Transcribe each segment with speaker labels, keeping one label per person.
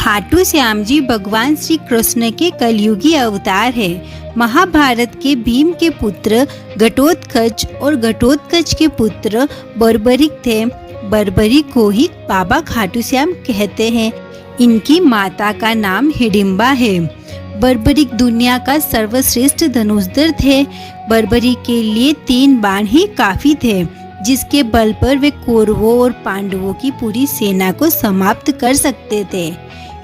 Speaker 1: खाटू श्याम जी भगवान श्री कृष्ण के कलयुगी अवतार है। महाभारत के भीम के पुत्र घटोत्कच और घटोत्कच के पुत्र बर्बरिक थे। बर्बरिक को ही बाबा खाटू श्याम कहते हैं। इनकी माता का नाम हिडिंबा है। बर्बरिक दुनिया का सर्वश्रेष्ठ धनुषधर थे। बर्बरिक के लिए 3 बाण ही काफी थे, जिसके बल पर वे कौरवों और पांडवों की पूरी सेना को समाप्त कर सकते थे।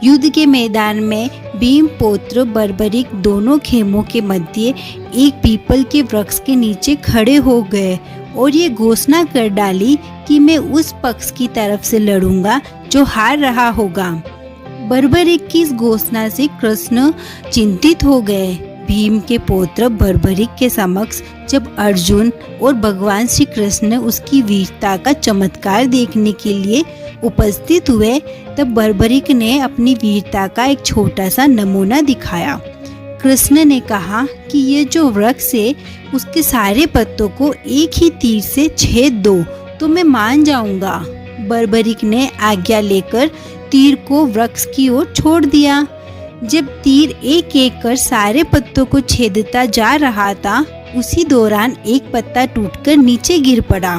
Speaker 1: युद्ध के मैदान में भीम पौत्र बर्बरिक दोनों खेमों के मध्य एक पीपल के वृक्ष के नीचे खड़े हो गए और ये घोषणा कर डाली कि मैं उस पक्ष की तरफ से लड़ूंगा जो हार रहा होगा। बर्बरिक की इस घोषणा से कृष्ण चिंतित हो गए। भीम के पौत्र बर्बरिक के समक्ष जब अर्जुन और भगवान श्री कृष्ण उसकी वीरता का चमत्कार देखने के लिए उपस्थित हुए, तब बर्बरिक ने अपनी वीरता का एक छोटा सा नमूना दिखाया। कृष्ण ने कहा कि ये जो वृक्ष है उसके सारे पत्तों को एक ही तीर से छेद दो तो मैं मान जाऊंगा। बर्बरिक ने आज्ञा लेकर तीर को वृक्ष की ओर छोड़ दिया। जब तीर एक एक कर सारे पत्तों को छेदता जा रहा था, उसी दौरान एक पत्ता टूटकर नीचे गिर पड़ा।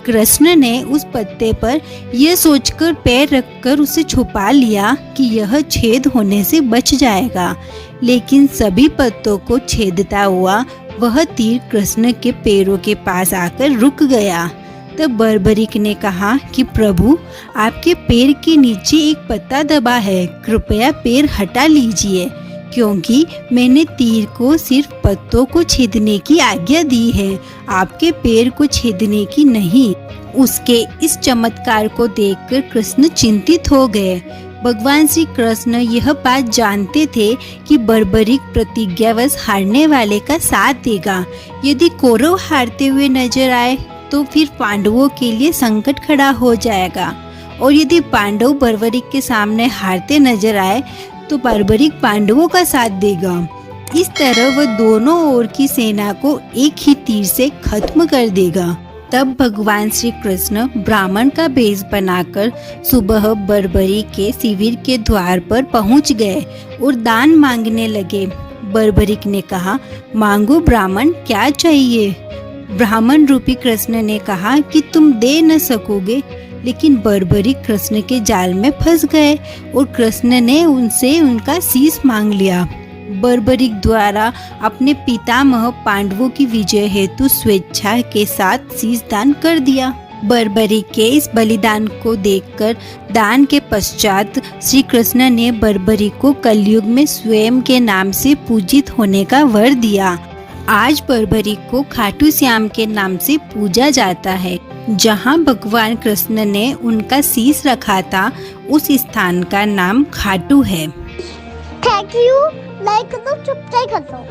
Speaker 1: कृष्ण ने उस पत्ते पर यह सोचकर पैर रखकर उसे छुपा लिया कि यह छेद होने से बच जाएगा, लेकिन सभी पत्तों को छेदता हुआ वह तीर कृष्ण के पैरों के पास आकर रुक गया। तब बर्बरिक ने कहा कि प्रभु, आपके पैर के नीचे एक पत्ता दबा है, कृपया पैर हटा लीजिए, क्योंकि मैंने तीर को सिर्फ पत्तों को छेदने की आज्ञा दी है, आपके पैर को छेदने की नहीं। उसके इस चमत्कार को देखकर कृष्ण चिंतित हो गए। भगवान श्री कृष्ण यह बात जानते थे कि बर्बरिक प्रतिज्ञावश हारने वाले का साथ देगा। यदि कौरव हारते हुए नजर आए तो फिर पांडवों के लिए संकट खड़ा हो जाएगा, और यदि पांडव बर्बरिक के सामने हारते नजर आए तो बर्बरिक पांडवों का साथ देगा। इस तरह वह दोनों ओर की सेना को एक ही तीर से खत्म कर देगा। तब भगवान श्री कृष्ण ब्राह्मण का भेष बनाकर सुबह बर्बरिक के शिविर के द्वार पर पहुंच गए और दान मांगने लगे। बर्बरिक ने कहा, मांगो ब्राह्मण, क्या चाहिए? ब्राह्मण रूपी कृष्ण ने कहा कि तुम दे न सकोगे, लेकिन बर्बरिक कृष्ण के जाल में फंस गए और कृष्ण ने उनसे उनका शीश मांग लिया। बर्बरिक द्वारा अपने पितामह पांडवों की विजय हेतु स्वेच्छा के साथ शीश दान कर दिया। बर्बरिक के इस बलिदान को देखकर दान के पश्चात श्री कृष्ण ने बर्बरिक को कलयुग में स्वयं के नाम से पूजित होने का वर दिया। आज बर्बरिक को खाटू श्याम के नाम से पूजा जाता है। जहाँ भगवान कृष्ण ने उनका शीश रखा था, उस स्थान का नाम खाटू है।
Speaker 2: Thank you. लाइक करो, सब्सक्राइब करो।